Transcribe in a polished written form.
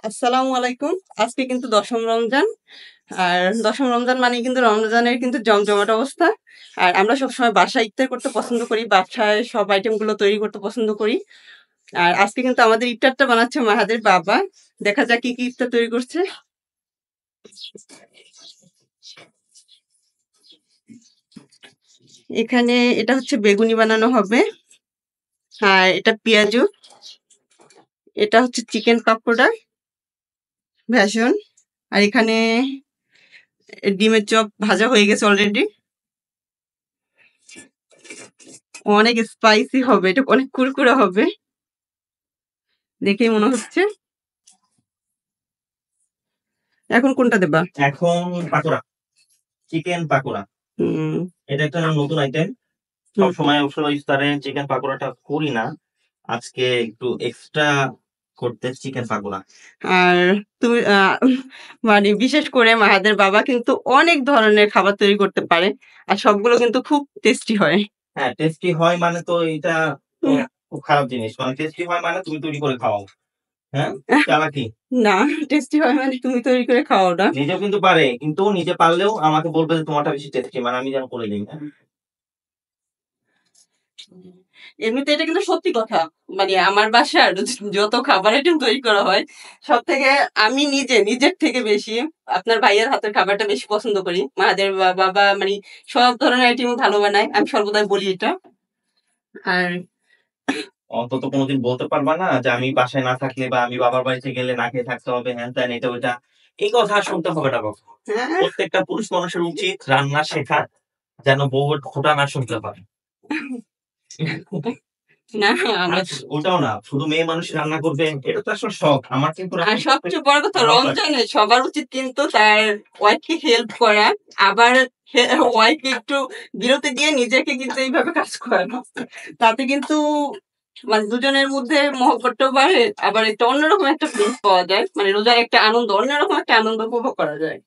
আসসালামু আলাইকুম। আজকে কিন্তু ১০ম রমজান। আর ১০ম রমজান মানেই কিন্তু রমজানের কিন্তু জমজমাট অবস্থা। আর আমরা সবসময় বাসায় ইফতার করতে পছন্দ করি। বাসায় সব আইটেমগুলো তৈরি করতে পছন্দ করি। আর আজকে কিন্তু আমাদের ইফতারটা বানাচ্ছে মাহাদের বাবা। দেখা যাক কি ইফতার তৈরি করছে। এখানে এটা হচ্ছে বেগুনি বানানো হবে। আর এটা পেঁয়াজু। এটা হচ্ছে চিকেন পাকোড়া, ভেষন। আর এখানে ডিমের চপ ভাজা হয়ে গেছে অলরেডি। অনেক স্পাইসি হবে, এটা অনেক কুরকুরে হবে দেখেই মনে হচ্ছে। এখন কোনটা দেবা? এখন পাকোড়া, চিকেন পাকোড়া। হুম, এটা একটা নতুন আইটেম। হুম, সবসময় অবশ্য ইফতারে চিকেন পাকোড়াটা করি না, আজকে একটু এক্সট্রা করতে চিকেন পাকোড়া। আর তুমি মানে বিশেষ করে মাহাদের বাবা কিন্তু অনেক ধরনের খাবার তৈরি করতে পারে। আর সবগুলো কিন্তু খুব টেস্টি হয়। হ্যাঁ, টেস্টি হয় মানে তো এটা তো খুব খারাপ জিনিস। মানে টেস্টি হয় মানে তুমি তৈরি করে খাওয়াও। হ্যাঁ, চালাকি। না, টেস্টি হয় মানে তুমি তৈরি করে খাওয়াও না। নিজেও কিন্তু পারে, কিন্তু নিজে পারলেও আমাকে বলবে যে তোমারটা বেশি টেস্টি, মানে আমি যেন করে দিই। হ্যাঁ? এমনিতে এটা কিন্তু সত্যি কথা। মানে আমার বাসার যত খাবার আইটেম তৈরি করা হয়, সব থেকে আমি নিজের থেকে বেশি আপনার ভাইয়ের হাতের খাবারটা বেশি পছন্দ করি। মাহাদের বাবা মানে সব ধরনের আইটেম ভালো বানায়, আমি সর্বদাই বলি এটা। আর অন্তত কোনোদিন বলতে পারবা না যে আমি বাসায় না থাকলে বা আমি বাবার বাড়িতে গেলে না খেয়ে থাকতে হবে, হ্যাঁ ত্যান এটা ওইটা। এই কথা আর শুনতে হবে না কখনো। হ্যাঁ, প্রত্যেকটা পুরুষ মানুষের উচিত রান্না শেখা, যেন বউয়ের খোঁটা না শুনতে পারে। না আমরা আর ওটাও না, শুধু মেয়ে মানুষ রান্না করবে এটা তো আসলে শখ। আমার কিন্তু আর রান্না করতে সবচেয়ে বড় কথা খারাপ লাগে। রমজানে সবার উচিত কিন্তু তার ওয়াইফকে হেল্প করা, আবার ওয়াইফকে একটু বিরতি দিয়ে নিজেকে কিন্তু এইভাবে কাজ করানো। তাতে কিন্তু মানে দুজনের মধ্যে মহব্বতটাও বাড়ে, আবার একটা অন্যরকম একটা ফিলিংস পাওয়া যায়। মানে রোজার একটা আনন্দ, অন্যরকম একটা আনন্দ উপভোগ করা যায়।